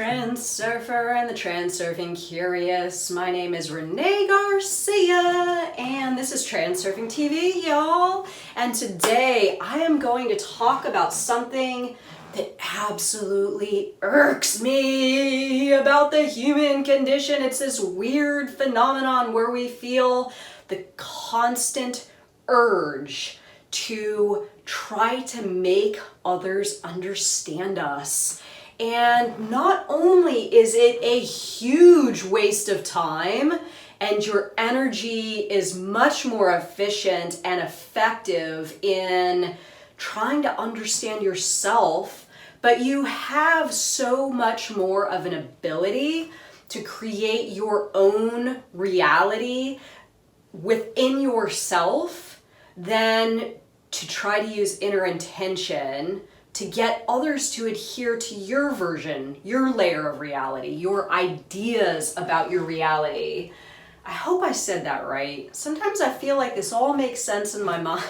Transurfer and the Transurfing Curious. My name is Renee Garcia and this is Transurfing TV, y'all. And today I am going to talk about something that absolutely irks me about the human condition. It's this weird phenomenon where we feel the constant urge to try to make others understand us. And not only is it a huge waste of time and your energy is much more efficient and effective in trying to understand yourself, but you have so much more of an ability to create your own reality within yourself than to try to use inner intention to get others to adhere to your version, your layer of reality, your ideas about your reality. I hope I said that right. Sometimes I feel like this all makes sense in my mind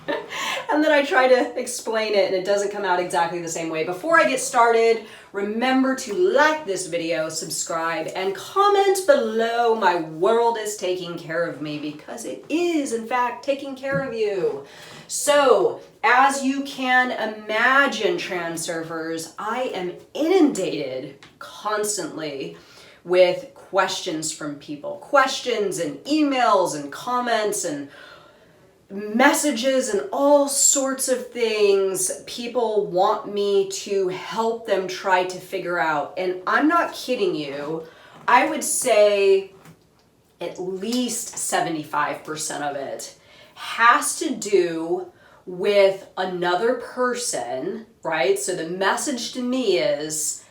and then I try to explain it and it doesn't come out exactly the same way. Before I get started, remember to like this video, subscribe, and comment below. My world is taking care of me because it is, in fact, taking care of you. So, as you can imagine, Transurfers, I am inundated constantly with questions from people. Questions and emails and comments and messages and all sorts of things people want me to help them try to figure out. And I'm not kidding you. I would say at least 75% of it has to do with another person, right? So the message to me is,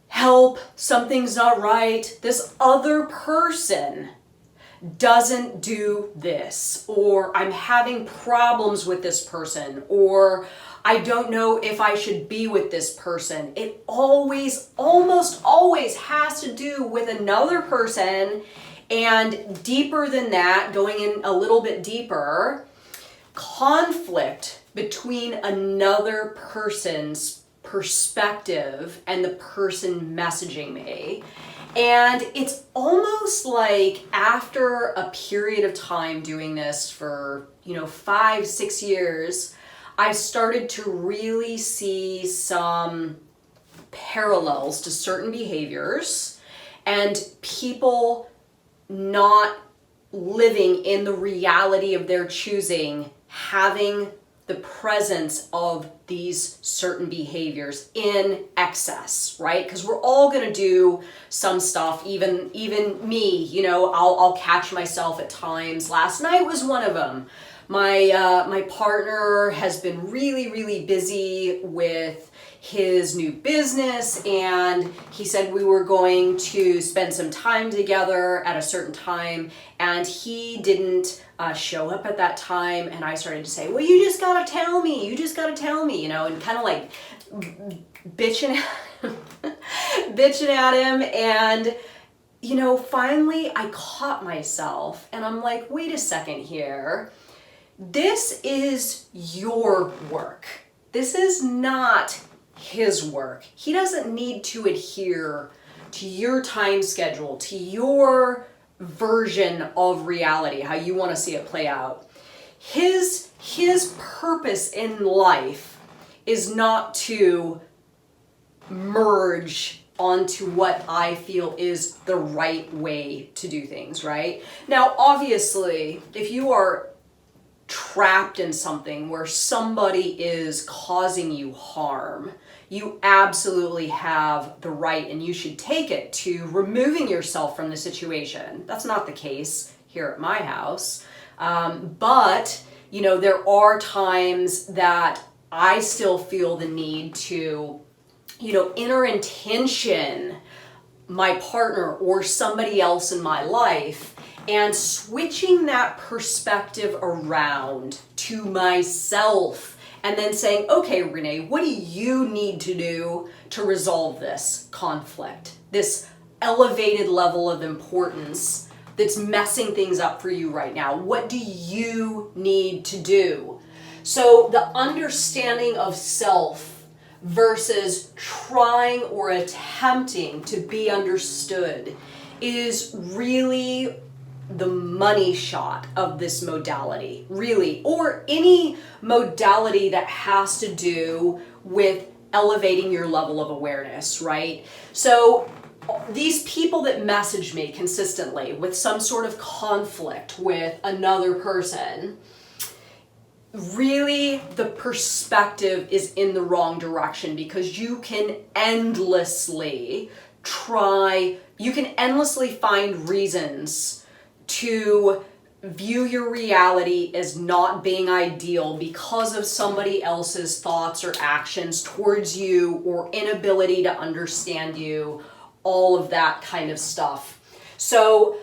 help, something's not right. This other person doesn't do this, or I'm having problems with this person, or I don't know if I should be with this person. It always, almost always has to do with another person. And deeper than that, going in a little bit deeper, conflict between another person's perspective and the person messaging me. And it's almost like after a period of time doing this for, 5-6 years, I've started to really see some parallels to certain behaviors and people not living in the reality of their choosing, having the presence of these certain behaviors in excess, right? Because we're all gonna do some stuff, even me, I'll catch myself at times. Last night was one of them. My partner has been really, really busy with his new business, and he said we were going to spend some time together at a certain time, and he didn't show up at that time. And I started to say, well, you just gotta tell me, and kind of like bitching at him. And finally I caught myself and I'm like, wait a second here. This is your work. This is not his work. He doesn't need to adhere to your time schedule, to your version of reality, how you want to see it play out. His purpose in life is not to merge onto what I feel is the right way to do things, right? Now, obviously, if you are trapped in something where somebody is causing you harm, you absolutely have the right, and you should take it, to removing yourself from the situation. That's not the case here at my house. But, there are times that I still feel the need to, inner intention my partner or somebody else in my life, and switching that perspective around to myself. And then saying, okay, Renee, what do you need to do to resolve this conflict, this elevated level of importance that's messing things up for you right now? What do you need to do? So the understanding of self versus trying or attempting to be understood is really the money shot of this modality, really, or any modality that has to do with elevating your level of awareness, right? So these people that message me consistently with some sort of conflict with another person, really the perspective is in the wrong direction, because you can endlessly find reasons to view your reality as not being ideal because of somebody else's thoughts or actions towards you, or inability to understand you, all of that kind of stuff. So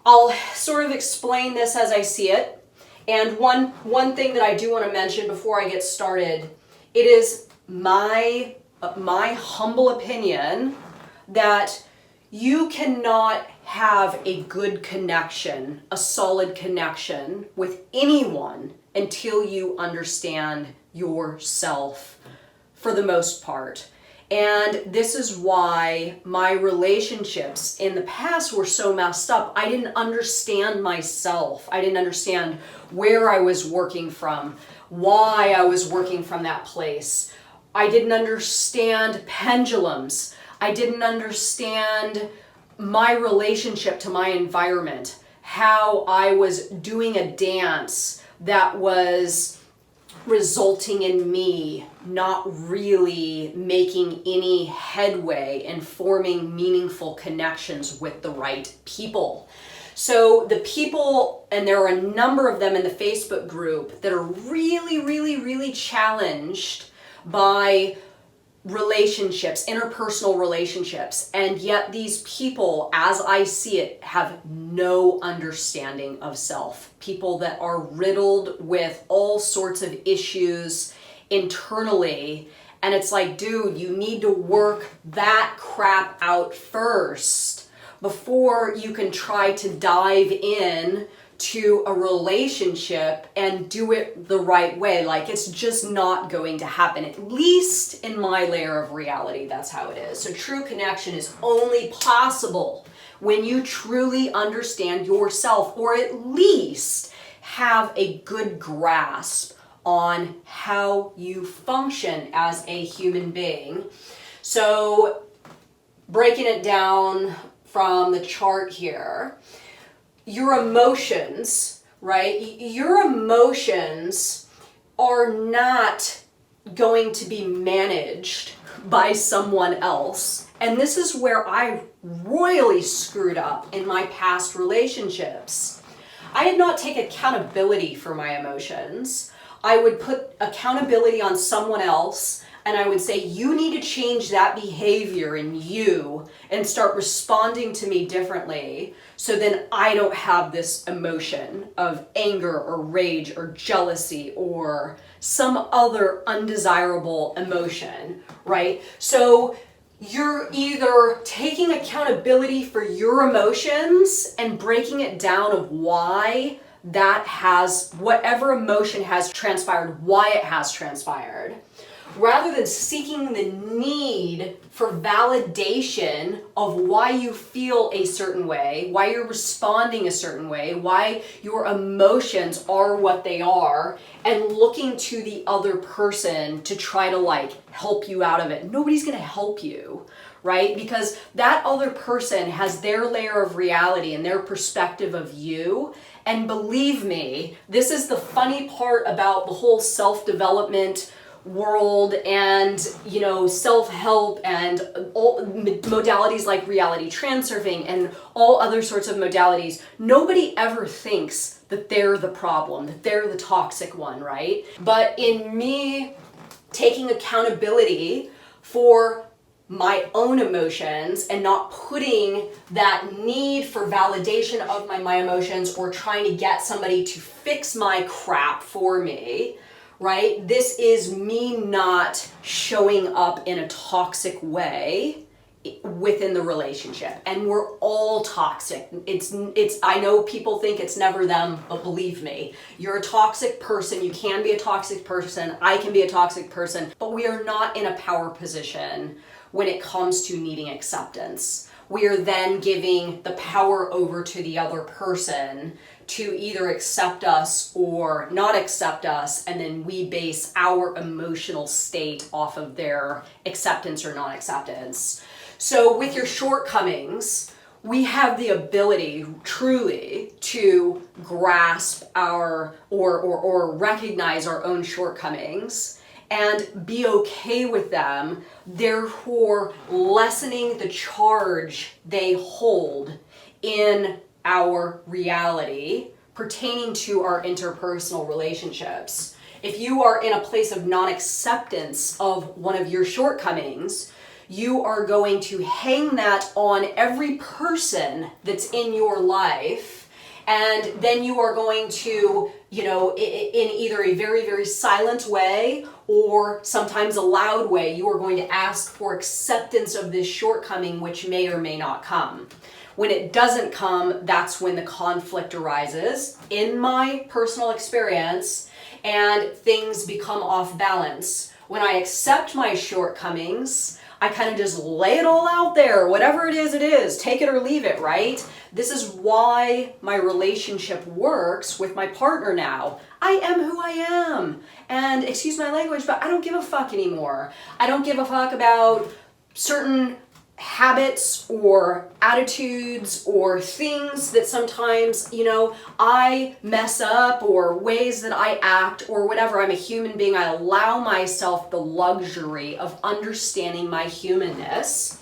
I'll sort of explain this as I see it. And one thing that I do want to mention before I get started, it is my humble opinion that you cannot have a good connection, a solid connection with anyone until you understand yourself, for the most part. And this is why my relationships in the past were so messed up. I didn't understand myself. I didn't understand where I was working from, why I was working from that place. I didn't understand pendulums. I didn't understand my relationship to my environment, how I was doing a dance that was resulting in me not really making any headway and forming meaningful connections with the right people. So the people, and there are a number of them in the Facebook group that are really, really, really challenged by relationships, interpersonal relationships, and yet these people, as I see it, have no understanding of self. People that are riddled with all sorts of issues internally, and it's like, dude, you need to work that crap out first before you can try to dive in to a relationship and do it the right way. Like, it's just not going to happen. At least in my layer of reality, that's how it is. So true connection is only possible when you truly understand yourself, or at least have a good grasp on how you function as a human being. So breaking it down from the chart here, your emotions, right? Your emotions are not going to be managed by someone else. And this is where I royally screwed up in my past relationships. I did not take accountability for my emotions. I would put accountability on someone else, and I would say, you need to change that behavior in you and start responding to me differently, so then I don't have this emotion of anger or rage or jealousy or some other undesirable emotion, right? So you're either taking accountability for your emotions and breaking it down of why that has, whatever emotion has transpired, why it has transpired, rather than seeking the need for validation of why you feel a certain way, why you're responding a certain way, why your emotions are what they are, and looking to the other person to try to help you out of it. Nobody's gonna help you, right? Because that other person has their layer of reality and their perspective of you. And believe me, this is the funny part about the whole self-development world and, self-help and all modalities like reality transurfing and all other sorts of modalities. Nobody ever thinks that they're the problem, that they're the toxic one, right? But in me taking accountability for my own emotions and not putting that need for validation of my emotions or trying to get somebody to fix my crap for me, right? This is me not showing up in a toxic way within the relationship, and we're all toxic. I know people think it's never them, but believe me, you're a toxic person. You can be a toxic person. I can be a toxic person, but we are not in a power position when it comes to needing acceptance. We are then giving the power over to the other person to either accept us or not accept us, and then we base our emotional state off of their acceptance or non-acceptance. So with your shortcomings, we have the ability truly to grasp our or recognize our own shortcomings and be okay with them, therefore lessening the charge they hold in our reality pertaining to our interpersonal relationships. If you are in a place of non-acceptance of one of your shortcomings, you are going to hang that on every person that's in your life, and then you are going to, in either a very, very silent way or sometimes a loud way, you are going to ask for acceptance of this shortcoming, which may or may not come. When it doesn't come, that's when the conflict arises, in my personal experience, and things become off balance. When I accept my shortcomings, I kind of just lay it all out there. Whatever it is, take it or leave it, right? This is why my relationship works with my partner now. I am who I am. And excuse my language, but I don't give a fuck anymore. I don't give a fuck about certain habits or attitudes or things that sometimes, I mess up, or ways that I act or whatever. I'm a human being. I allow myself the luxury of understanding my humanness.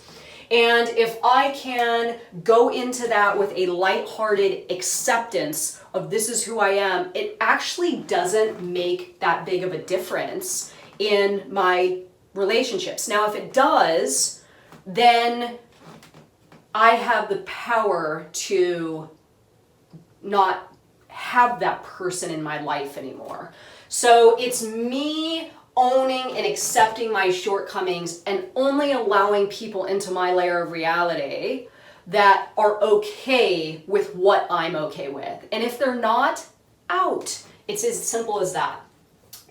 And if I can go into that with a lighthearted acceptance of this is who I am, it actually doesn't make that big of a difference in my relationships. Now, if it does, then I have the power to not have that person in my life anymore. So it's me owning and accepting my shortcomings and only allowing people into my layer of reality that are okay with what I'm okay with. And if they're not, out. It's as simple as that.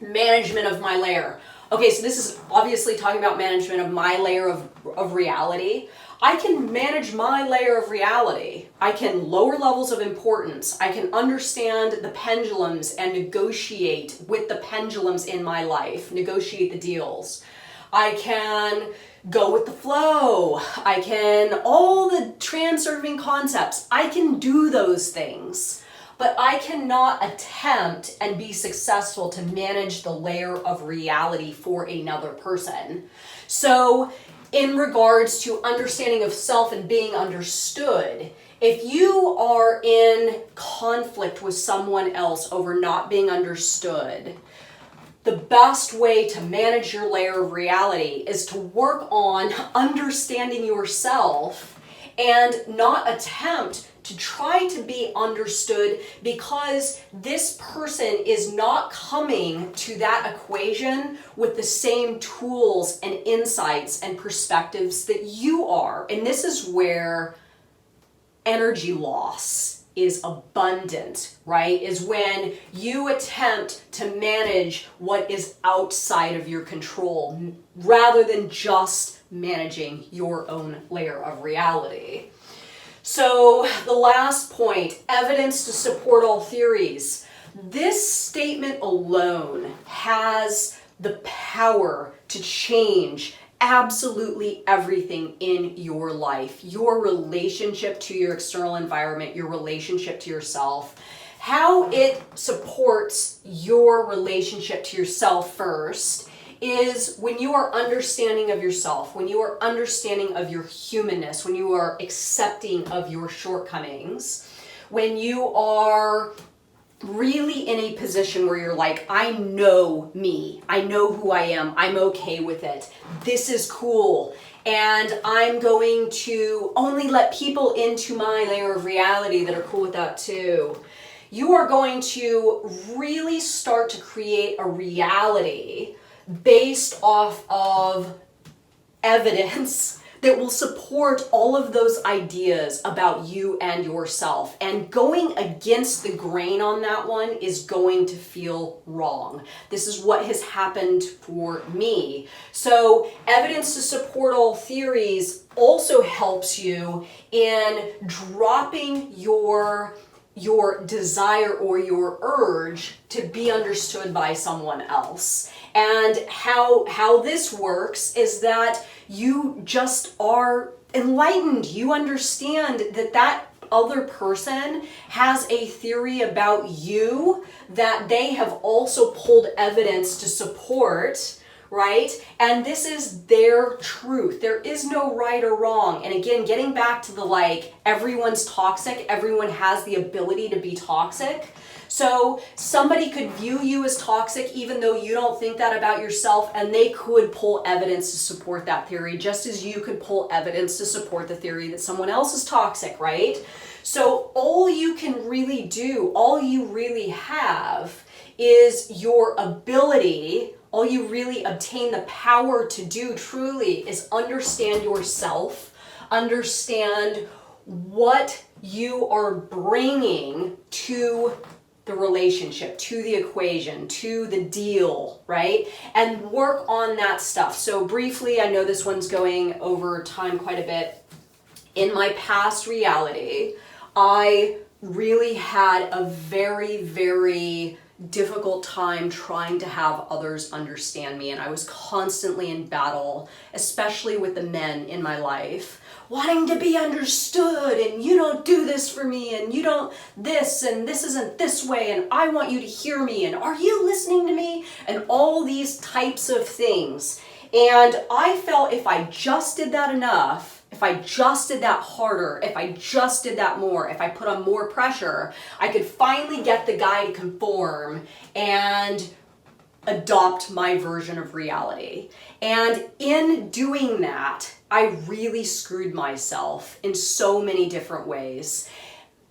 Management of my layer. Okay, so this is obviously talking about management of my layer of reality. I can manage my layer of reality. I can lower levels of importance. I can understand the pendulums and negotiate with the pendulums in my life, negotiate the deals. I can go with the flow. I can, all the transurfing concepts, I can do those things. But I cannot attempt and be successful to manage the layer of reality for another person. So in regards to understanding of self and being understood, if you are in conflict with someone else over not being understood, the best way to manage your layer of reality is to work on understanding yourself and not attempt to try to be understood, because this person is not coming to that equation with the same tools and insights and perspectives that you are. And this is where energy loss is abundant, right? Is when you attempt to manage what is outside of your control rather than just managing your own layer of reality. So the last point, evidence to support all theories. This statement alone has the power to change absolutely everything in your life. Your relationship to your external environment, your relationship to yourself, how it supports your relationship to yourself first is when you are understanding of yourself, when you are understanding of your humanness, when you are accepting of your shortcomings, when you are really in a position where you're like, I know me, I know who I am, I'm okay with it, this is cool, and I'm going to only let people into my layer of reality that are cool with that too. You are going to really start to create a reality based off of evidence that will support all of those ideas about you and yourself. And going against the grain on that one is going to feel wrong. This is what has happened for me. So evidence to support all theories also helps you in dropping your desire or your urge to be understood by someone else. And how this works is that you just are enlightened. You understand that that other person has a theory about you that they have also pulled evidence to support, right? And this is their truth. There is no right or wrong. And again, getting back to the like, everyone's toxic, everyone has the ability to be toxic. So somebody could view you as toxic even though you don't think that about yourself, and they could pull evidence to support that theory, just as you could pull evidence to support the theory that someone else is toxic, right? So all you can really do, all you really have is your ability. All you really obtain the power to do truly is understand yourself, understand what you are bringing to the relationship, to the equation, to the deal, right? And work on that stuff. So briefly, I know this one's going over time quite a bit. In my past reality, I really had a very, very difficult time trying to have others understand me, and I was constantly in battle, especially with the men in my life, wanting to be understood, and you don't do this for me, and you don't this, and this isn't this way, and I want you to hear me, and are you listening to me, and all these types of things. And I felt if I just did that enough, if I just did that harder, if I just did that more, if I put on more pressure, I could finally get the guy to conform and adopt my version of reality. And in doing that, I really screwed myself in so many different ways.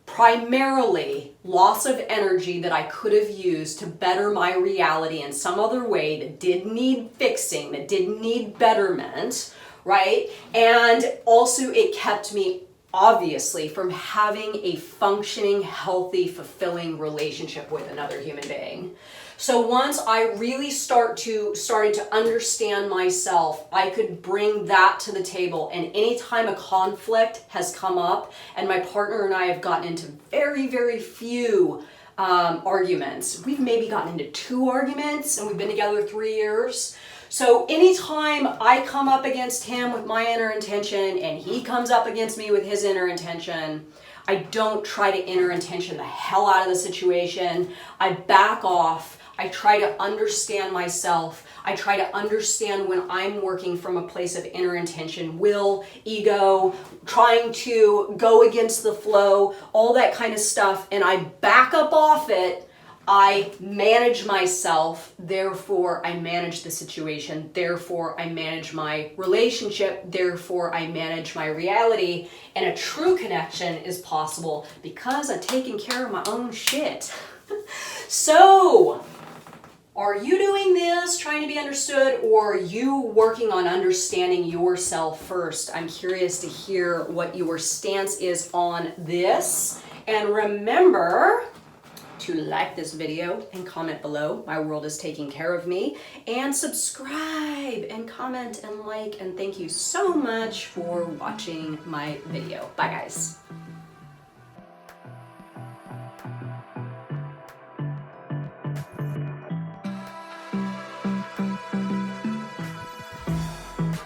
Primarily, loss of energy that I could have used to better my reality in some other way that didn't need fixing, that didn't need betterment, right? And also it kept me, obviously, from having a functioning, healthy, fulfilling relationship with another human being. So once I really started to understand myself, I could bring that to the table. And anytime a conflict has come up, and my partner and I have gotten into very, very few arguments. We've maybe gotten into 2 arguments, and we've been together 3 years. So anytime I come up against him with my inner intention, and he comes up against me with his inner intention, I don't try to inner intention the hell out of the situation. I back off. I try to understand myself. I try to understand when I'm working from a place of inner intention, will, ego, trying to go against the flow, all that kind of stuff, and I back up off it. I manage myself, therefore I manage the situation, therefore I manage my relationship, therefore I manage my reality, and a true connection is possible because I've taken care of my own shit. So, are you doing this, trying to be understood, or are you working on understanding yourself first? I'm curious to hear what your stance is on this. And remember to like this video and comment below. My world is taking care of me. And subscribe and comment and like. And thank you so much for watching my video. Bye, guys.